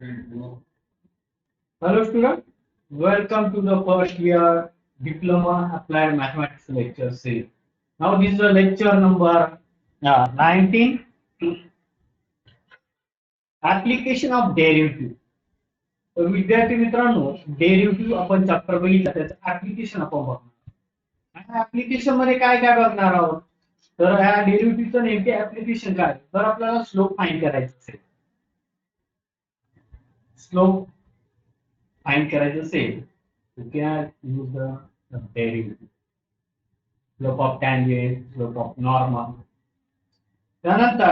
Hello student, welcome to the first year Diploma Applied Mathematics lecture series. Now this is the lecture number 19, application of derivative. तर विद्यार्थी मित्रांनो derivative आपण chapter बघितला त्याचं application आपण बघणार. आणि ऍप्लिकेशन मध्ये काय काय बघणार आहोत तर ह्या डेरिव्हेटिव्हचं नेमके ऍप्लिकेशन काय तर आपल्याला स्लोप फाइंड करायचं असेल स्लोप फाइंड करायचं असेल you can use the derivative slope of tangent slope of normal त्यानंतर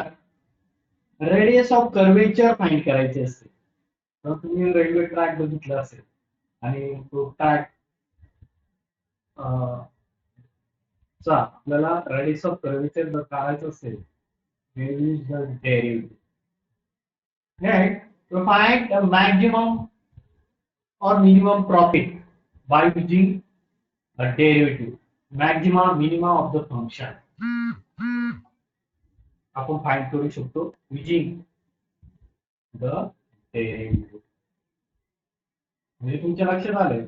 रेडियस ऑफ कर्वेचर फाइंड करायचे असते तर तुम्ही रेल्वे ट्रॅक बघितला असेल आणि तो ट्रॅक चा आपल्याला रेडियस ऑफ कर्वेचर जर काढायचं असेल use the derivative right to find the maximum or minimum profit by using a derivative maximum minimum of the function आपण फाइंड करू शकतो using the derivative म्हणजे तुमच्या लक्षात आलं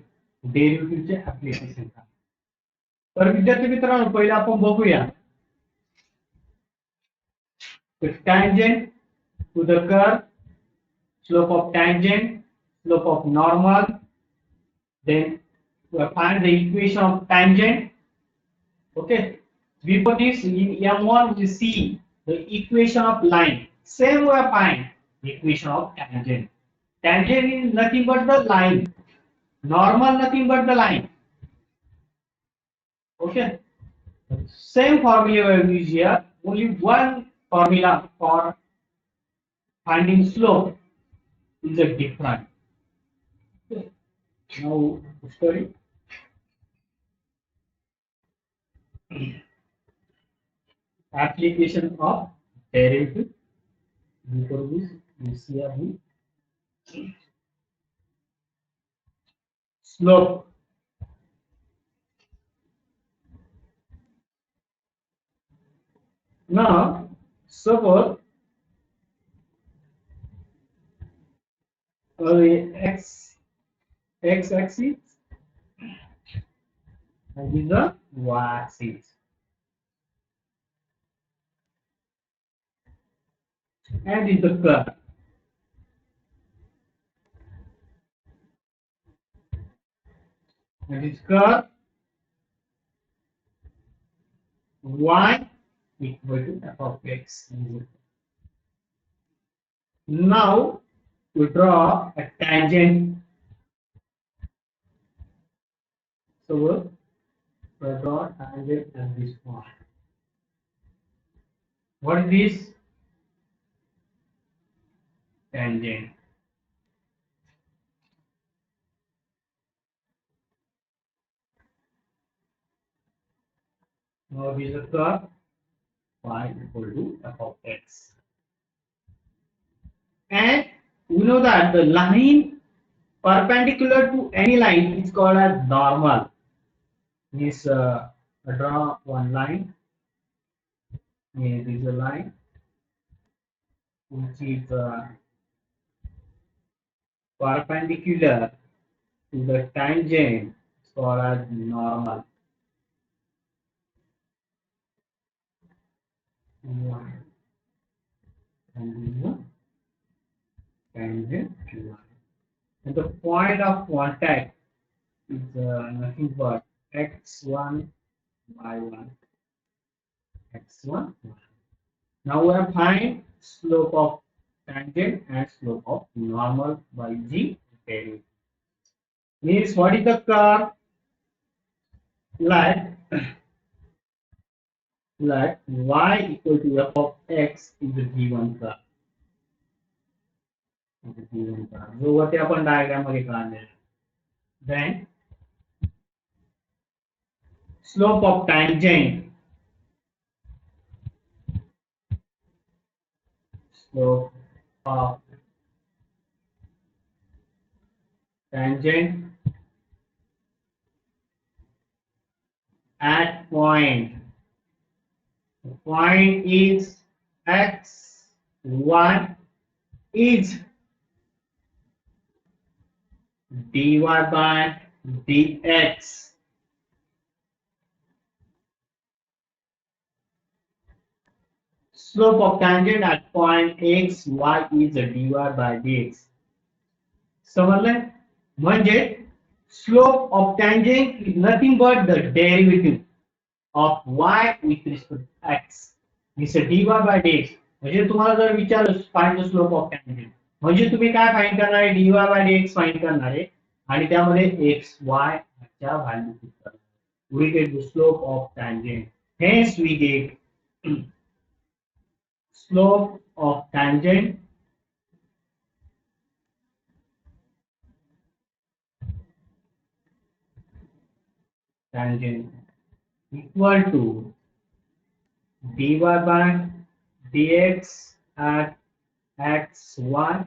डेरिव्हेटिव्हचे ऍप्लिकेशन काय तर विद्यार्थी मित्रांनो पहिले आपण बघूया tangent to the curve slope of tangent slope of normal then we find the equation of tangent okay before this in m1 we see the equation of line same we find the equation of tangent tangent is nothing but the line normal nothing but the line okay same formula we use here only one formula for finding slope is a different okay. Now study application of derivative before this we see the slope now suppose x axis and this is the y axis and this is the curve and this curve y equal to f of x. Now we draw a tangent. So we draw a tangent at this point. What is this? Tangent. Now this is a curve y equal to f of x. And we know that the line perpendicular to any line is called as normal. Means draw one line. Here is a line which is perpendicular to the tangent is called as normal. Line. And this is a tangent line. And the point of contact is nothing but x1 y1 x1 y. Now we have find slope of tangent and slope of normal by g derivative. Means what is the curve? Let y equal to f of x is the given curve. जो वरती आपण diagram मध्ये काढलेला then slope of tangent slope of tangent at point. The point is x1 is dy by dx. Slope of tangent at point x, y is dy by dx. समजलंय? म्हणजे slope of tangent is nothing but the derivative of y with respect to x. It's a dy by dx. म्हणजे तुम्हाला जर विचारलं find the slope of tangent, म्हणजे तुम्ही काय find करणार आहे? dy by dx फाइंड करणार आहे आणि त्यामध्ये x y च्या व्हॅल्यू पुट करणार. We get the slope of tangent. Hence we get slope of tangent equal to dy by dx at x y,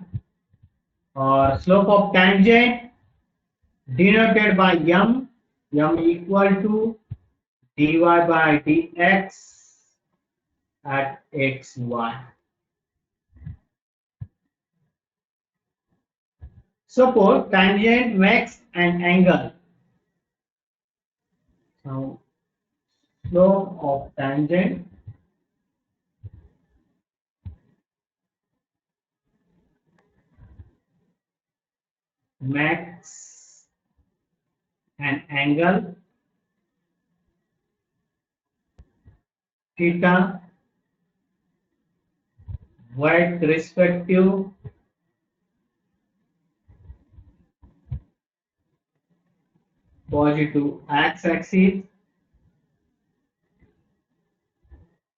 or slope of tangent denoted by m equal to dy by dx at x y. Suppose tangent makes an angle. Now slope of tangent makes an angle theta with respect to positive x-axis.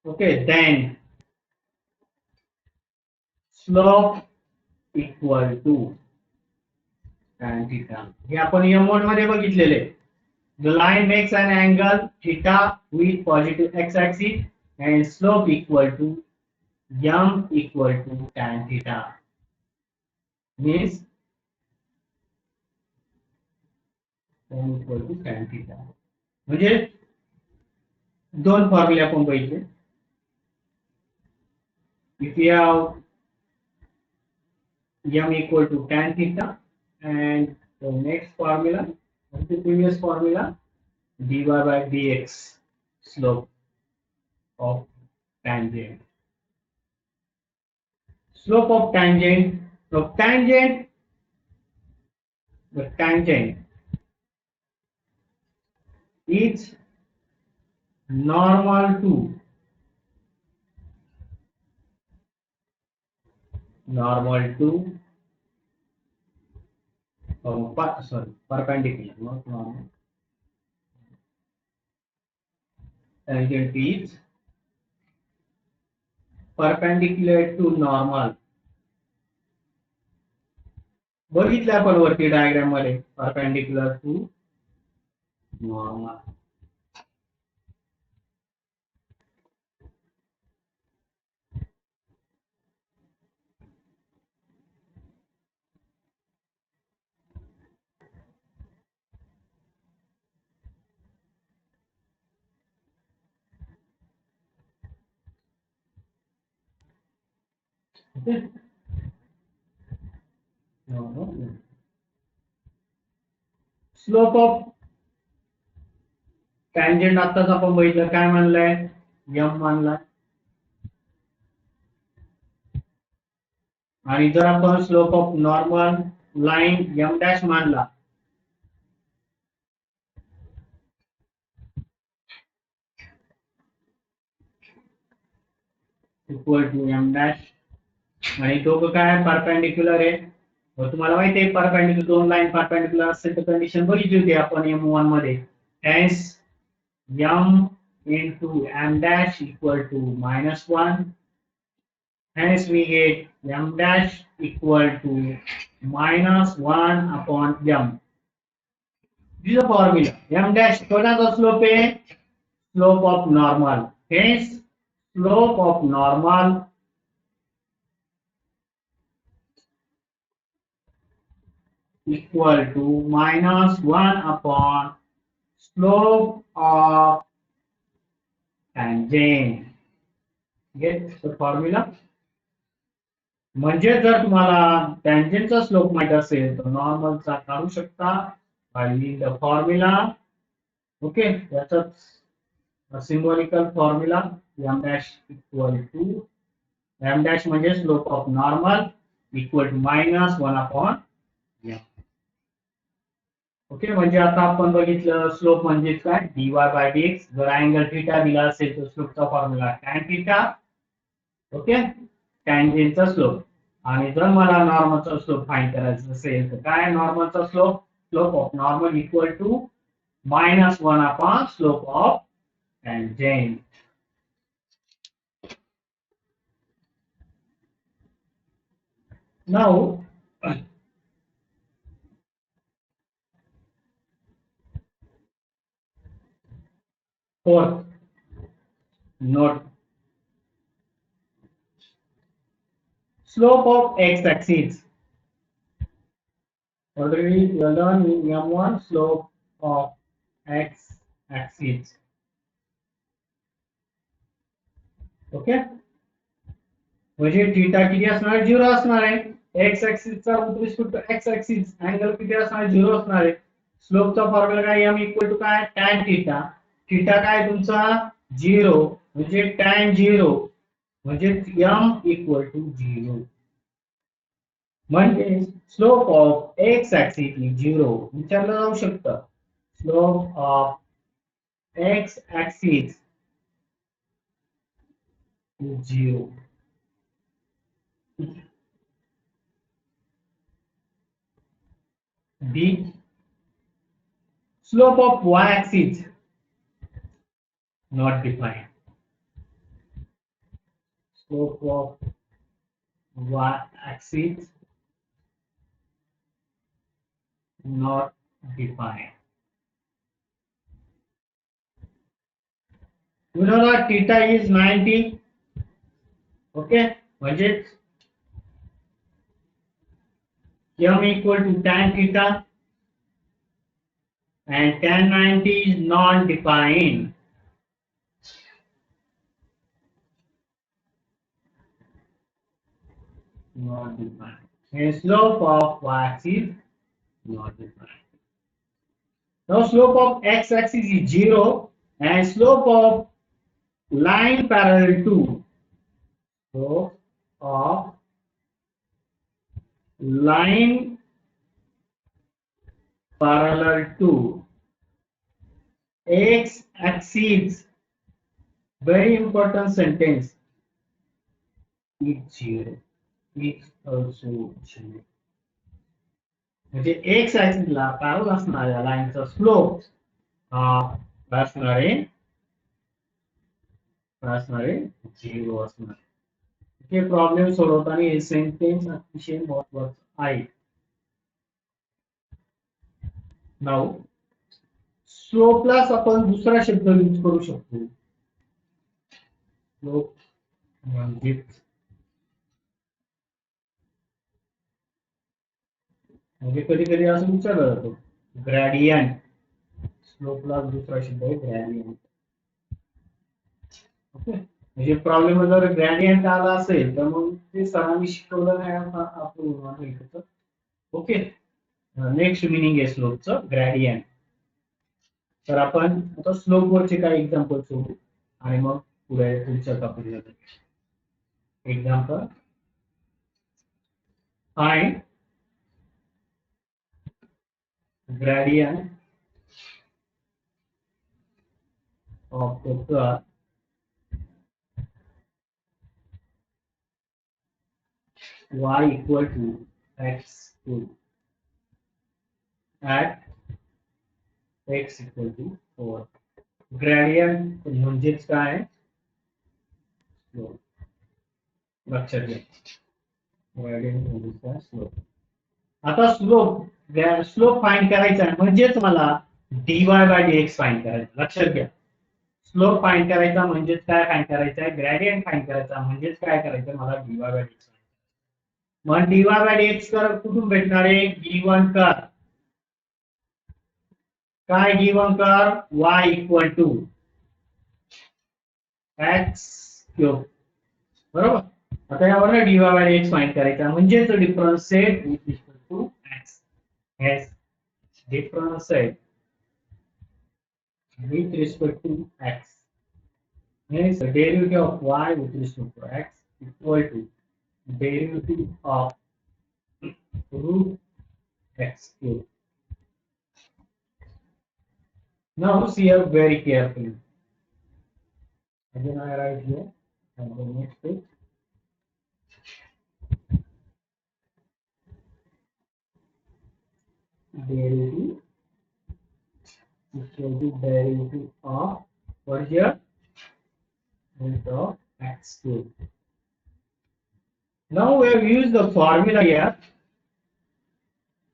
Okay, then slope equal to tan theta. हे आपण m1 मध्ये बघितलेले. The line makes an angle theta with positive x-axis and slope equal to m equal to tan theta. Means m equal to tan theta. म्हणजे दोन फॉर्म्युले आपण बघितले. If we have m equal to tan theta and the next formula, the previous formula, dy by dx, slope of tangent. Slope of tangent, the tangent is normal to perpendicular, not normal. Tangent is perpendicular to normal. बघितलं आपण वरती diagram मध्ये perpendicular to normal. Slope of tangent आताच आपण बघितलं काय मानलंय m मानलाय आणि जर आपण slope of normal line m dash मानला इक्वल टू m डॅश आणि दोघं काय परपेंडिक्युलर आहे. तुम्हाला माहिती आहे परपेंडिक्युलर दोन लाइन परपेंडिक्युलर असेल तर कंडिशन बघितली होती आपण m1 मध्ये. Hence m into m dash equal to -1. Hence we get m dash equal to -1 upon m. This is the formula. M dash कोणाचा स्लोप आहे? Slope of normal. Hence slope of normal equal to -1 upon slope of tangent. Get the formula? म्हणजे जर तुम्हाला टँजेंटचा slope माहित असेल तर नॉर्मलचा काढू शकता बाय द फॉर्म्युला. ओके, याचाच symbolical formula m dash equal to m dash म्हणजे slope of normal equal to minus 1 upon m. Okay, म्हणजे आता आपण बघितलं स्लोप म्हणजे काय dy बाय dx. जर अँगल थीटा दिला असेल तर स्लोपचा फॉर्म्युला tan थीटा. ओके, टँजेंटचा स्लोप. आणि जर मला नॉर्मलचा स्लोप फाइंड करायचा असेल तर काय नॉर्मलचा slope? Slope of normal equal to minus 1 upon slope of tangent. Now, fourth note, slope of x-axis. Already we learned in M1 slope of x-axis. Okay, म्हणजे थीटा किती असणार आहे? 0 असणार आहे. x ऍक्सिस चा with respect to x axis angle किती असणार आहे? 0 असणार आहे. स्लोपचा फॉर्म्युला काय m इक्वल टू काय tan थीटा. थीटा काय तुमचा 0 म्हणजे tan 0 म्हणजे m इक्वल टू 0. म्हणजे slope of x axis is 0 विचारलं जाऊ शकतं. Slope of x axis is 0. B, slope of y-axis not defined. Slope of y-axis not defined. You know that theta is 90. Okay, म्हणजे m equal to tan theta and tan 90 is non-defined. Not defined. And slope of y-axis not defined. Now slope of x-axis is 0 and slope of line parallel to slope of line parallel to x-axis, very important sentence, is 0. Is also 0. म्हणजे x axis ला parallel असणाऱ्या लाईनचा slope असणार आहे 0 असणार. हे problem सोडवताना हे sentence अतिशय महत्वाचं आहे. Now स्लोपलाच आपण दुसरा शब्द यूज करू शकतो. स्लोप म्हणजे कधी कधी असं विचारलं जातो ग्रेडियंट. स्लोपला दुसरा शब्द आहे ग्रेडियंट. ओके, म्हणजे प्रॉब्लेम जर ग्रेडियंट आला असेल तर मग ते सरांनी शिकवलं नाही आपण. ओके, नेक्स्ट मिनिंग आहे स्लोपचं ग्रेडियंट. तर आपण आता स्लोप वरचे काही एक्झाम्पल सोडू आणि मग पुढच्या टॉपिकला जाऊ. Example, find gradient of the curve y equal to x2 at x equal to 4. Gradient म्हणजेच काय? स्लोप. लक्षात घ्या, ग्रेडियंट म्हणजे काय? स्लोप. आता स्लोप फाइंड करायचा आहे म्हणजेच मला dy बाय dx फाइंड करायचा. लक्षात घ्या, स्लोप फाइंड करायचा म्हणजेच काय फाइंड करायचं आहे? ग्रेडियंट फाइंड करायचा म्हणजेच काय करायचं? मला dy by dx. Mug dy by dx कर कुठून भेटणार आहे? गिवन कर. काय गिवन कर? y equal to x cube. बरोबर. आता यावर dy बाय x फाइंड करायचा म्हणजेच differentiate with respect to x has differentiate with respect to x. Hence, the derivative of y with respect to x equal to derivative of root x cube. Now see here very carefully. Again I write here and the next page. Derivative equal to derivative of what is here? Root of x cube. Now we have used the formula here.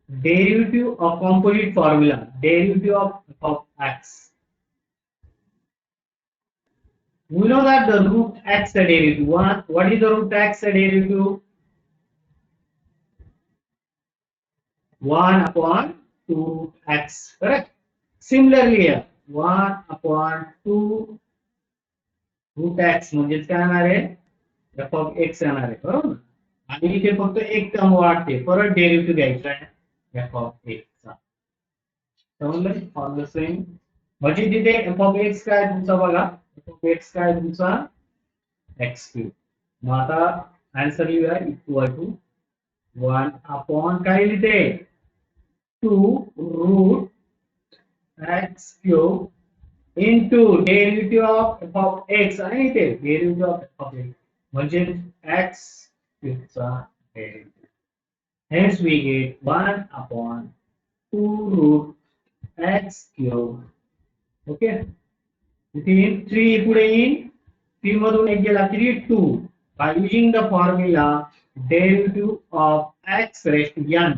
Derivative of composite formula. Derivative of x. We know that the root x derivative. What is the root x derivative? 1 upon 2x. Correct? Similarly here 1 upon 2 root x म्हणजेच काय येणार आहे f of x येणार आहे बरोबर आणि इथे फक्त एक टर्म वाढते परत डेरिव्हेटिव्ह घ्यायचा आहे f of x चा समजलं फॉर द सेम म्हणजे तिथे f of x काय तुमचा बघा f of x काय तुमचा x cube मग आता आन्सर लिहूया इक्वल टू 1 अपॉन काय लिहिते 2 root x cube into derivative of f of x आणि इथे derivative of f of x म्हणजे x cube चा derivative. Hence we get 1 upon 2 root x cube. Okay. इथे 3 पुढे येईल 3 मधून एक गेला 3 2 by using the formula derivative of x raised to n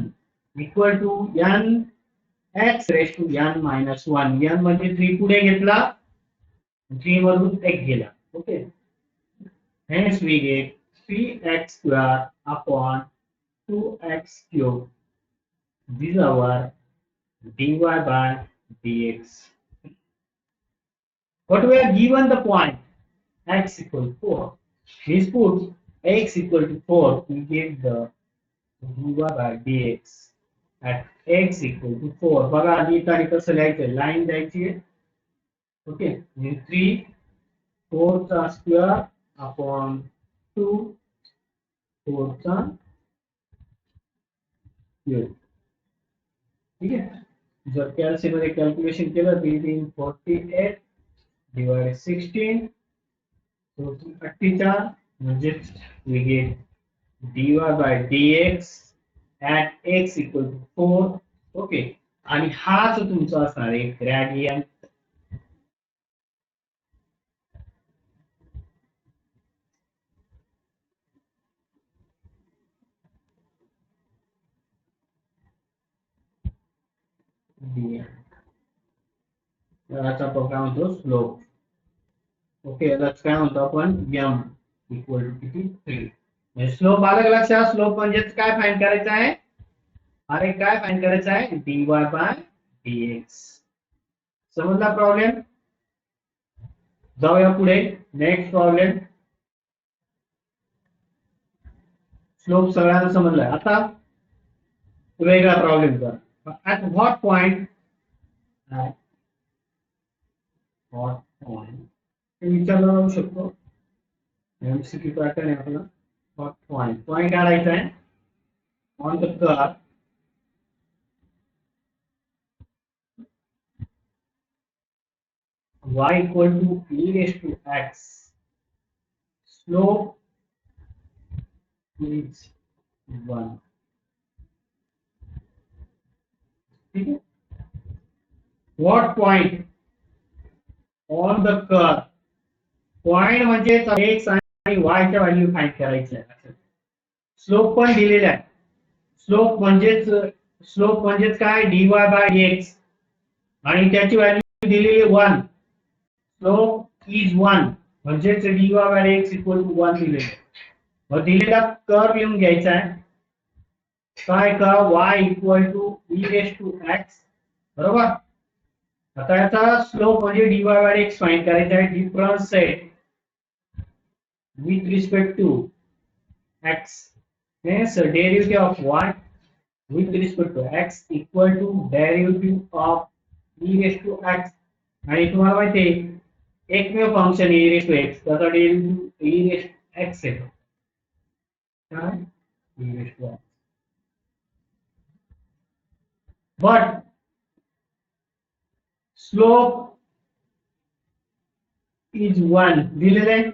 equal to n x raised to n minus 1 n म्हणजे 3 पुढे घेतला 3 मधून एक गेला okay hence we get 3x square upon 2x cube this is our dy by dx but we are given the point x equal to 4 this puts x equal to 4 we get the dy by dx at x equal to 4 बघा आधी इथे कसं लिहायचं line द्यायची आहे okay 3 4 चा square upon 2 4 चा cube ठीक आहे जर कॅल्सी मध्ये कॅल्क्युलेशन केलं 348 डिवाइड 16 so 48 म्हणजे we get dy by dx at x equal to 4 okay आणि हाच तुमचा असणार आहे ग्रेडियंट याचा प्रोग्राम म्हणतो स्लोप ओके यालाच काय म्हणतो आपण m इक्वल टू किती 3 म्हणजे स्लोप आलं का लक्षात स्लोप म्हणजेच काय फाइंड करायचं आहे अरे काय फाइंड करायचं आहे dy by dx समजला प्रॉब्लेम जाऊया पुढे नेक्स्ट प्रॉब्लेम स्लोप सगळ्यांना समजलाय आता वेगळा प्रॉब्लेम कर at what point हे विचारलं जाऊ शकतो एमसीक्यू पॅटर्न आहे आपला what point पॉइंट काढायचा आहे on the curve y equal to e raised to x slope is 1 ठीक है what point on the curve point म्हणजे x आणि y च्या व्हॅल्यू फाइंड करायच्या आहे स्लोप पण दिलेला आहे स्लोप म्हणजेच काय dy by dx आणि त्याची व्हॅल्यू दिलेली 1 स्लोप इज 1 म्हणजेच dy by dx equal to 1 दिलेले मग दिलेला कर्व लिहून घ्यायचा आहे काय curve y equal to e raised to x बरोबर आता याचा स्लोप म्हणजे dy by dx फाइंड करायचा आहे difference set with respect to x. Hence derivative of y with respect to x equal to derivative of e raised to x. आणि तुम्हाला माहिती आहे एकमेव function e raised to x त्याचा derivative e raised to x आहे. काय e raised to x. But slope is 1 दिलेले आहे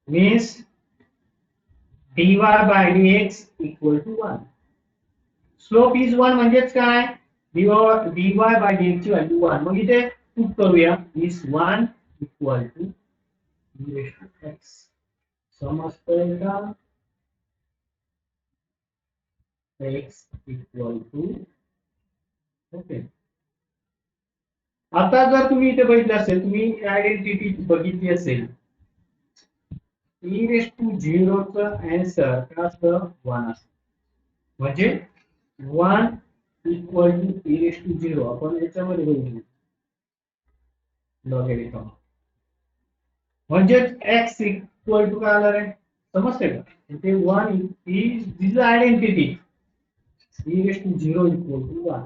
means dy by dx equal to 1. Slope is 1 म्हणजेच काय dy by dx ची व्हॅल्यू 1. मग इथे पुट करूया is 1 equal to e raised to x. समजतंय का x equal to ओके. आता जर तुम्ही इथे बघितलं असेल तुम्ही आयडेंटिटी बघितली असेल e raised to 0 चा आन्सर काय असतं 1 असतं. म्हणजे 1 equal to e raised to 0 आपण याच्यामध्ये बघितलं लॉगॅरिथम म्हणजे x equal to काय आलं रे समजते का इथे 1 is this identity e raised to 0 equal to 1.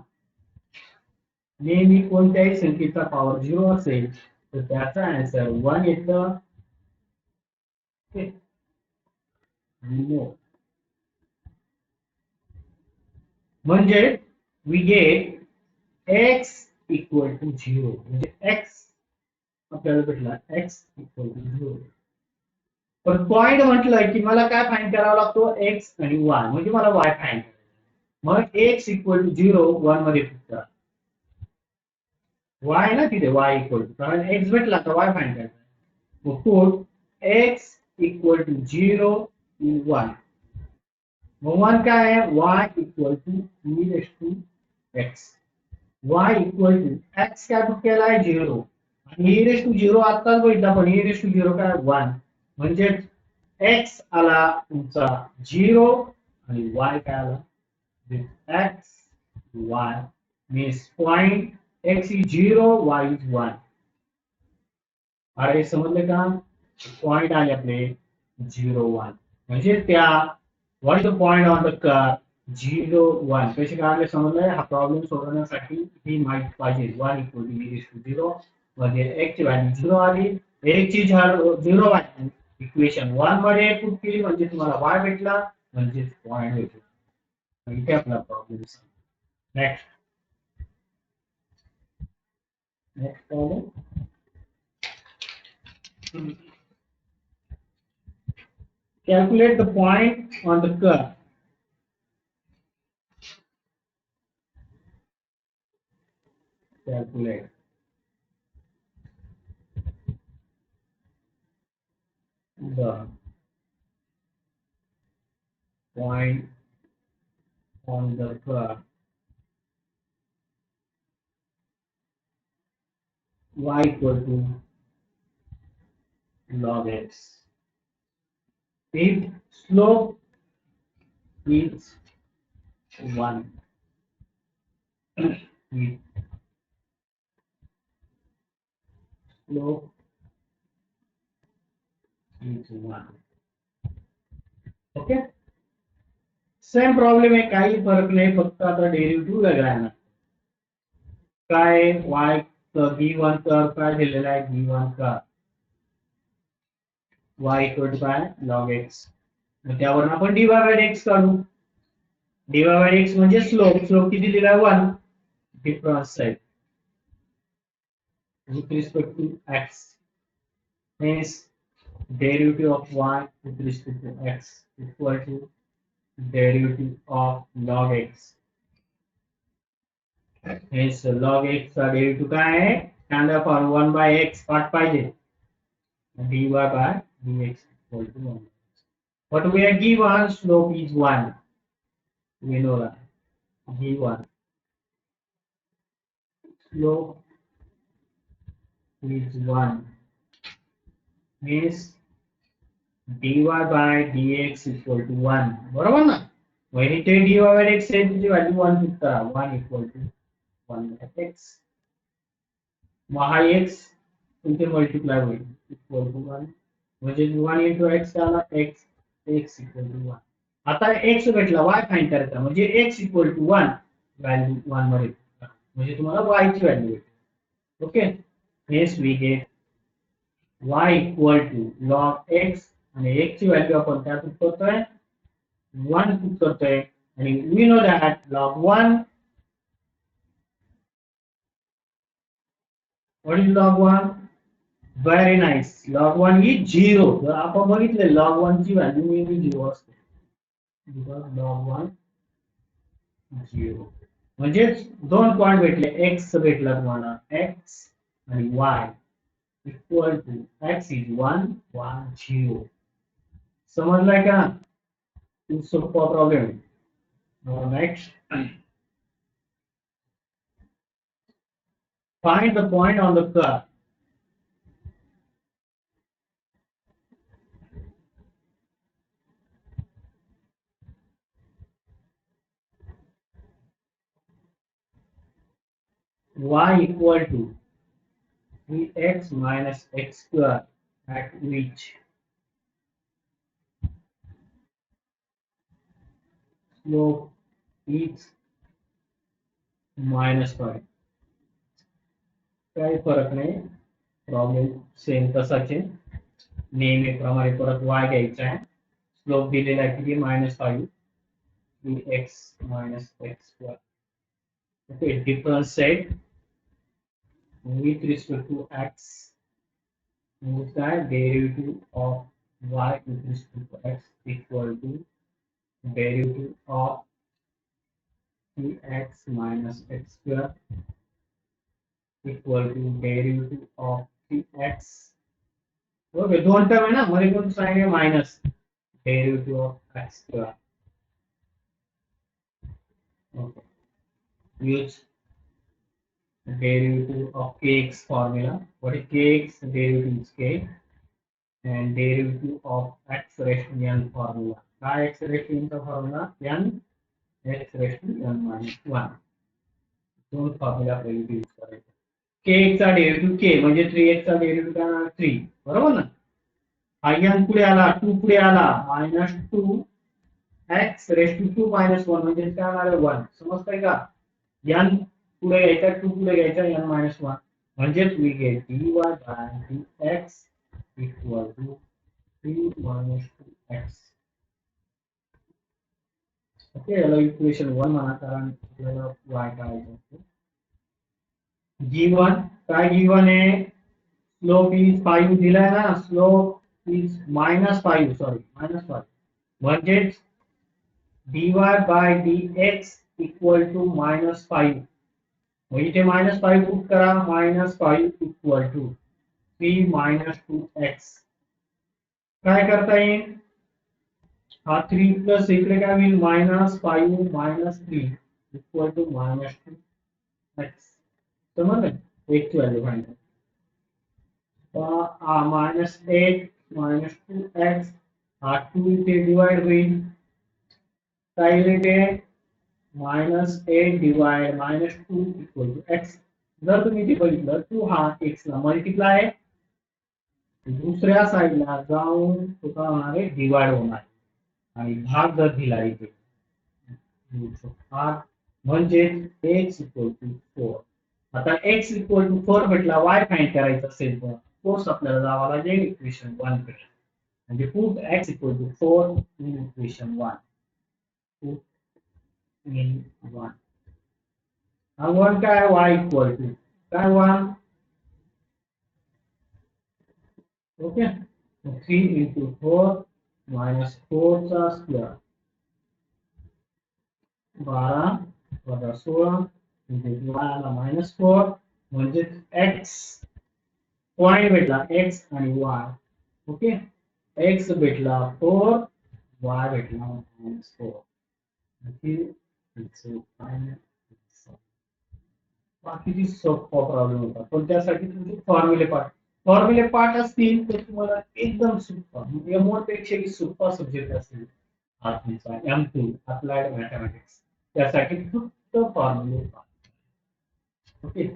नेहमी कोणत्याही संख्येचा पॉवर 0 असेल तर त्याचा आन्सर 1 येतं. म्हणजे we get x equal to 0 म्हणजे x आपल्याला भेटला x equal to 0. पण पॉइंट म्हटलं की मला काय फाइंड करावा लागतो x आणि y म्हणजे मला y फाइंड करायचं. मग x equal to 0 1 मध्ये फिक्स y ना तिथे y equal to कारण x भेटला तर y फाइंड करायचा. मग put x equal to 0 in 1. मग 1 काय आहे y equal to e raised to x. y equal to x काय पुट केला आहे 0 आणि e raised to 0 आत्ताच बघितला पण e raised to 0 काय 1 म्हणजे x आला तुमचा 0 आणि y काय आला x y means point x is 0 y is 1. अरे समजले का पॉइंट आले आपले 0 1 म्हणजे त्या what is the point on the curve 0 1 कसे काढले समजले. हा प्रॉब्लेम सोडवण्यासाठी ही माहिती पाहिजे 1 equal to e raised to 0 म्हणजे x ची व्हॅल्यू 0 आली x ची 0 व्हॅल्यू इक्वेशन 1 मध्ये पुट केली म्हणजे तुम्हाला y भेटला म्हणजे पॉइंट भेटला. इथे आपला problem next problem calculate the point on the curve. Calculate the point on the curve y equal to log x. If slope is 1, if slope is 1. Okay same problem आहे काही फरक नाही फक्त आता डेरिव्हेटिव्ह वेगळा आहे ना. काय y गिवन कर्व काय दिलेला आहे given curve y equal to काय log x. मग त्यावरून आपण dy by dx काढू. dy by dx म्हणजे स्लोप किती दिला 1 डिफरन्स आहे with respect to x. Hence derivative of y with respect to x equal to derivative of log x. Hence log x चा derivative काय आहे standard for 1 by x part पाहिजे dy by dx equal to 1. But we are given slope is 1. We know that. Given slope is 1 means dy by dx equal to 1. बरोबर ना when it dy by dx आहे त्याची value 1 fix करा 1 equal to 1 by x. मग हा x इथे multiply होईल equal to 1 म्हणजे 1 into x आला x x इक्वल टू 1. आता x भेटला, y फाइंड करायचा म्हणजे x इक्वल टू 1 व्हॅल्यू 1 मध्ये म्हणजे तुम्हाला y ची व्हॅल्यू भेटेल. ओके, हेच we get y equal to log x आणि x ची व्हॅल्यू आपण काय पुट करतोय 1 पुट करतोय आणि we know that log 1 what is log 1. Very nice, log 1 is 0. जर आपण बघितले log 1 ची व्हॅल्यू नेहमी 0 असते because log 1 0 म्हणजे दोन पॉइंट भेटले, x भेटला तुम्हाला x आणि y equal to x is 1 1 0. समजलाय का? खूप सोपा problem. Next, find the point on the curve. Y equal to 3x minus x square at which slope is -5. काही फरक नाही, प्रॉब्लेम सेम तसाच आहे. नेहमीप्रमाणे परत y घ्यायचा आहे, स्लोप दिलेला आहे किती -5 3x minus x square. Okay, difference set with respect to x means that derivative of y with respect to x equal to derivative of 3x minus x square equal to derivative of 3x. Okay, दोन term है ना, मध्ये कोण sign है minus derivative of x square. Okay, use derivative of kx formula. What is kx? Derivative is k and derivative of x raised to n formula. काय x raised to n का formula? n x raised to n minus 1. दोन formula आपल्याला use करायचे. kx चा derivative k म्हणजे 3x चा derivative काय होणार 3, बरोबर ना. हा n पुढे आला, 2 पुढे आला, -2 x raised to 2 minus 1 म्हणजे काय होणार आहे 1. समजतंय का? n पुढे घ्यायचा, 2 पुढे घ्यायचा, n minus 1 म्हणजेच we get dy by dx equal to 3 minus 2x. Okay, याला इक्वेशन 1 म्हणा कारण आपल्याला y काढायचं आहे. g1 काय g1 आहे, स्लोप इज 5 दिलाय ना, स्लोप इज -5 सॉरी -5 म्हणजेच dy by dx equal to -5. इथे -5 पुट करा, -5 इक्वल टू 3 minus 2x. काय करता येईल, हा 3 प्लस इकडे काय होईल -5 - 3 इक्वल टू -2x. समजलं, एक ची व्हॅल्यू फाइंड करा. -8 -2x हा 2 इथे डिवाइड होईल, काय येईल -8 डिवाइड -2 इक्वल टू x. जर तुम्ही इथे बघितलं 2 हा x ला मल्टिप्लाय आहे, दुसऱ्या साइडला जाऊन तो काय होणार आहे डिवाइड होणार आणि भाग जर दिला इथे भाग म्हणजे x इक्वल टू 4. आता x इक्वल टू 4 भेटला, y फाइंड करायचं असेल तर कोर्स आपल्याला जावं लागेल इक्वेशन 1 कडे म्हणजे put x equal to 4 in equation 1. Put in 1 हा 1 काय y इक्वल टू काय 1. ओके, 3 into 4 minus 4 चा स्क्वेअर 12 वजा 16 म्हणजे आला -4 म्हणजे x पॉइंट भेटला x आणि y. ओके, x भेटला 4, y भेटला -4. बाकीची सोपा प्रॉब्लेम होता, पण त्यासाठी तुमचे फॉर्म्युले पाठ असतील तर तुम्हाला एकदम सोपा म्हणजे M1 पेक्षाही सोपा सब्जेक्ट असेल हा तुमचा M2 अप्लाइड मॅथमॅटिक्स. त्यासाठी फक्त फॉर्म्युले पाठ. ओके,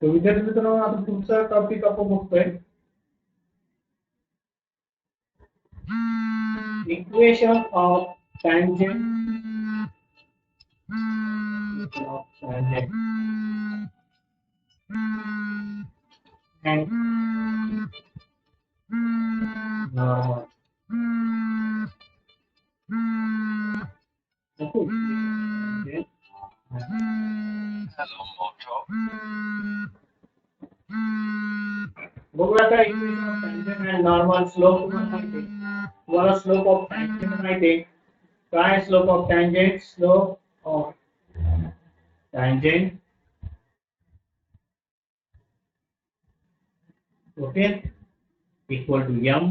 तर विद्यार्थी मित्रांनो आता पुढचा टॉपिक आपण बघतोय equation of tangent of tangent and normal. Okay. Hello, Moto. बघूया आता equation of tangent and normal slope तुम्हाला slope of tangent माहिती आहे काय slope of tangent okay equal to m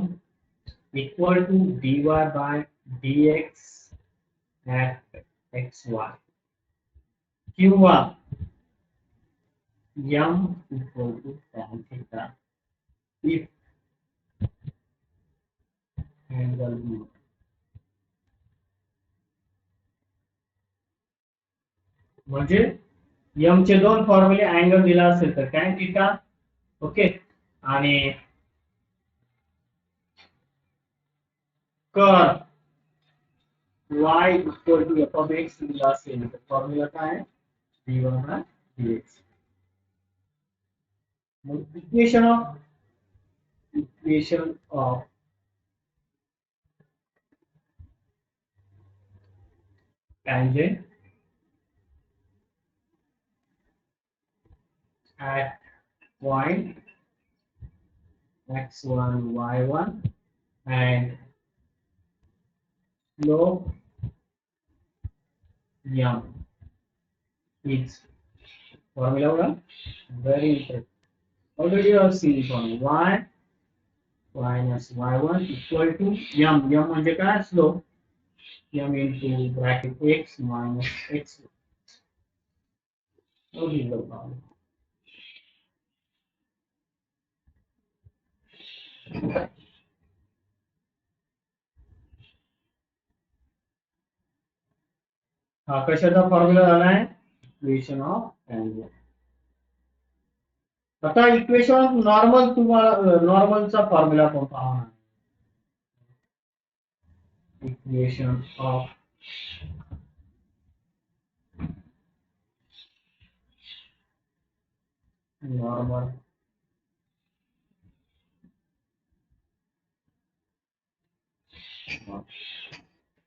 equal to dy by dx at xy किंवा m equal to tan theta if angle b म्हणजे m चे दोन फॉर्म्युले angle दिला असेल तर tan थीटा ओके आणि curve y equal to f of x दिला असेल तर फॉर्म्युला काय आहे dy by dx mug equation of tangent at point x1 y1 and slope m is formula one very important. Already you have seen this one y minus y1 equal to m म्हणजे काय slope m into bracket x minus x. Okay, no problem. हा कशाचा formula झाला आहे equation of tangent. आता equation of normal तुम्हाला नॉर्मलचा formula पण पाहणार इक्वेशन ऑफ नॉर्मल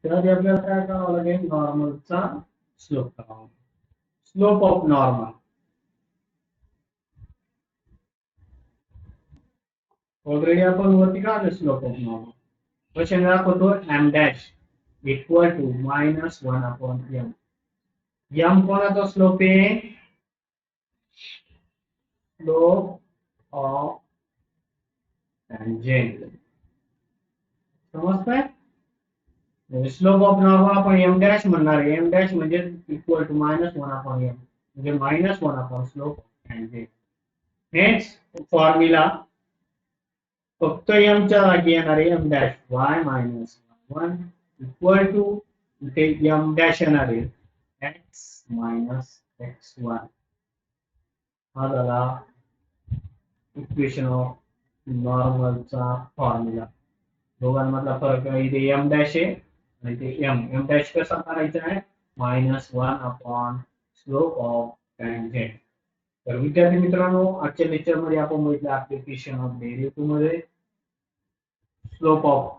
त्याआधी आपल्याला काय करावं लागेल नॉर्मलचा स्लोप करावा स्लोप ऑफ नॉर्मल ऑलरेडी आपण वरती काढलं स्लोप ऑफ नॉर्मल क्वेश्चन दाखवतो m dash equal to minus 1 upon m m कोणाचा स्लोप आहे स्लोप ऑफ tangent समजतंय स्लोप ऑफ नॉर्मल आपण m डॅश म्हणणार आहे m डॅश म्हणजे equal to minus 1 upon m म्हणजे minus 1 upon slope of tangent next formula फक्त m च्या जागी येणार आहे m dash y minus 1 equal to इथे m डॅश येणार आहे x मायनस x1 हा झाला इक्वेशन ऑफ नॉर्मलचा फॉर्म्युला दोघांमधला फरक इथे m डॅश आहे आणि इथे m डॅश कसा करायचा आहे minus 1 upon slope of tangent तर विद्यार्थी मित्रांनो आजच्या लेक्चर मध्ये आपण बघितलं ऍप्लिकेशन ऑफ डेरिव्हेटिव्ह मध्ये स्लोप ऑफ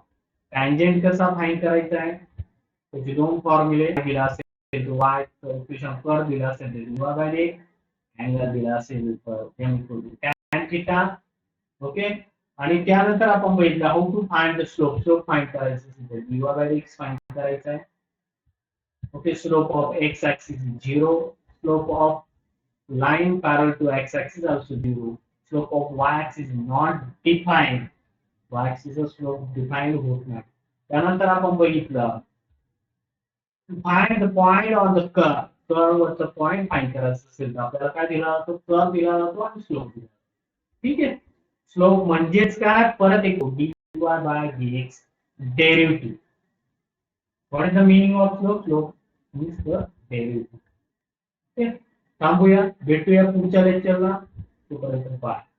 टँजेंट कसा फाइंड करायचा आहे त्याचे दोन फॉर्म्युले दिला असेल y इक्वेशन कर्व दिला असेल तर dy बाय dx अँगल दिला असेल तर m equal to tan theta okay आणि त्यानंतर आपण बघितलं how to find the slope find करायचं असेल तर dy बाय dx फाइंड करायचा आहे okay slope of x axis 0 slope of line parallel to x axis also 0 slope of y axis not defined y axis चा slope defined होत नाही त्यानंतर आपण बघितलं find the point on the curve वरचा point find करायचा असेल तर आपल्याला काय दिला जातो कर्व दिला जातो आणि स्लोप दिला ठीक आहे स्लोप म्हणजेच काय परत एक dy by dx derivative what is the meaning of slope slope means the derivative okay थांबूया भेटूया पुढच्या लेक्चरला तोपर्यंत बाय.